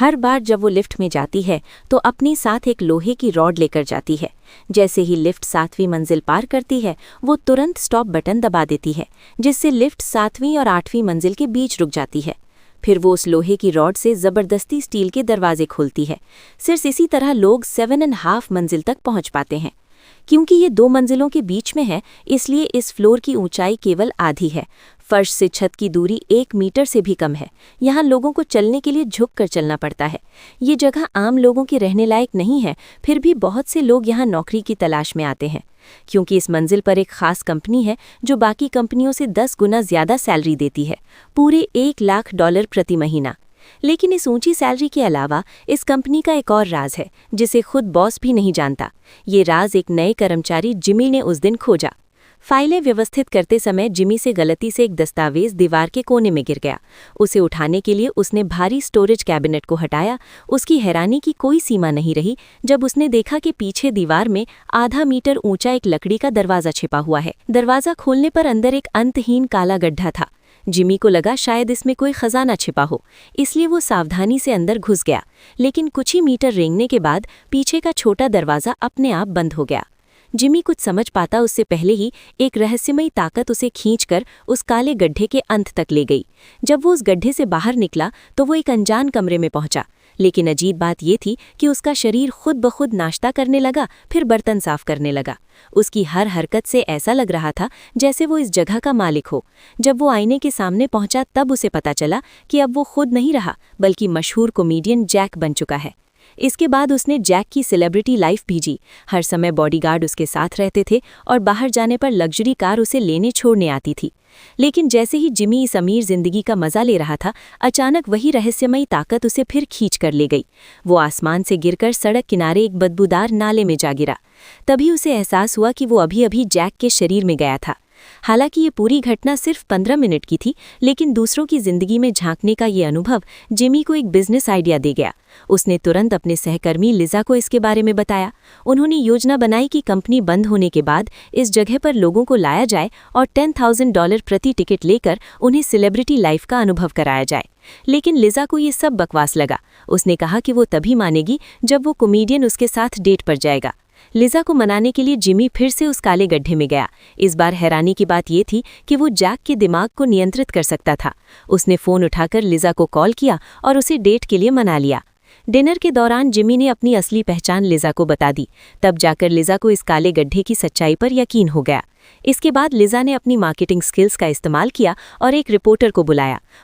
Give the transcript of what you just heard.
हर बार जब वो लिफ्ट में जाती है तो अपने साथ एक लोहे की रॉड लेकर जाती है। जैसे ही लिफ्ट 7वीं मंजिल पार करती है वो तुरंत स्टॉप बटन दबा देती है, जिससे लिफ्ट 7वीं और 8वीं मंजिल के बीच रुक जाती है। फिर वो उस लोहे की रॉड से ज़बरदस्ती स्टील के दरवाजे खोलती है। सिर्फ इसी तरह लोग 7.5 मंजिल तक पहुंच पाते हैं। क्योंकि ये 2 मंजिलों के बीच में है, इसलिए इस फ्लोर की ऊंचाई केवल आधी है। फर्श से छत की दूरी 1 मीटर से भी कम है। यहाँ लोगों को चलने के लिए झुक कर चलना पड़ता है। ये जगह आम लोगों के रहने लायक नहीं है, फिर भी बहुत से लोग यहाँ नौकरी की तलाश में आते हैं। क्योंकि इस मंजिल पर एक खास कंपनी है जो बाकी कंपनियों से 10 गुना ज़्यादा सैलरी देती है, पूरे $1 लाख प्रति महीना। लेकिन इस ऊंची सैलरी के अलावा इस कंपनी का एक और राज है, जिसे खुद बॉस भी नहीं जानता। ये राज एक नए कर्मचारी जिमी ने उस दिन खोजा। फाइलें व्यवस्थित करते समय जिमी से गलती से एक दस्तावेज दीवार के कोने में गिर गया। उसे उठाने के लिए उसने भारी स्टोरेज कैबिनेट को हटाया। उसकी हैरानी की कोई सीमा नहीं रही जब उसने देखा कि पीछे दीवार में आधा मीटर ऊंचा एक लकड़ी का दरवाज़ा छिपा हुआ है। दरवाज़ा खोलने पर अंदर एक अंतहीन काला गड्ढा था। जिमी को लगा शायद इसमें कोई खजाना छिपा हो, इसलिए वो सावधानी से अंदर घुस गया। लेकिन कुछ ही मीटर रेंगने के बाद पीछे का छोटा दरवाज़ा अपने आप बंद हो गया। जिमी कुछ समझ पाता उससे पहले ही एक रहस्यमयी ताकत उसे खींचकर उस काले गड्ढे के अंत तक ले गई। जब वो उस गड्ढे से बाहर निकला तो वो एक अनजान कमरे में पहुंचा। लेकिन अजीब बात ये थी कि उसका शरीर खुद ब खुद नाश्ता करने लगा, फिर बर्तन साफ करने लगा। उसकी हर हरकत से ऐसा लग रहा था जैसे वो इस जगह का मालिक हो। जब वो आईने के सामने पहुंचा तब उसे पता चला कि अब वो खुद नहीं रहा, बल्कि मशहूर कॉमेडियन जैक बन चुका है। इसके बाद उसने जैक की सेलिब्रिटी लाइफ भी जी। हर समय बॉडीगार्ड उसके साथ रहते थे और बाहर जाने पर लग्जरी कार उसे लेने छोड़ने आती थी। लेकिन जैसे ही जिमी इस अमीर जिंदगी का मजा ले रहा था, अचानक वही रहस्यमयी ताकत उसे फिर खींच कर ले गई। वो आसमान से गिरकर सड़क किनारे एक बदबूदार नाले में जा गिरा। तभी उसे एहसास हुआ कि वो अभी अभी जैक के शरीर में गया था। हालांकि ये पूरी घटना सिर्फ 15 मिनट की थी, लेकिन दूसरों की जिंदगी में झांकने का ये अनुभव जिमी को एक बिजनेस आइडिया दे गया। उसने तुरंत अपने सहकर्मी लिजा को इसके बारे में बताया। उन्होंने योजना बनाई कि कंपनी बंद होने के बाद इस जगह पर लोगों को लाया जाए और $10,000 प्रति टिकट लेकर उन्हें सेलिब्रिटी लाइफ का अनुभव कराया जाए। लेकिन लिजा को ये सब बकवास लगा। उसने कहा कि वो तभी मानेगी जब वो कॉमेडियन उसके साथ डेट पर जाएगा। लिजा को मनाने के लिए जिमी फिर से उस काले गड्ढे में गया। इस बार हैरानी की बात यह थी कि वो जैक के दिमाग को नियंत्रित कर सकता था। उसने फ़ोन उठाकर लिजा को कॉल किया और उसे डेट के लिए मना लिया। डिनर के दौरान जिमी ने अपनी असली पहचान लिजा को बता दी। तब जाकर लिजा को इस काले गड्ढे की सच्चाई पर यकीन हो गया। इसके बाद लिजा ने अपनी मार्केटिंग स्किल्स का इस्तेमाल किया और एक रिपोर्टर को बुलाया।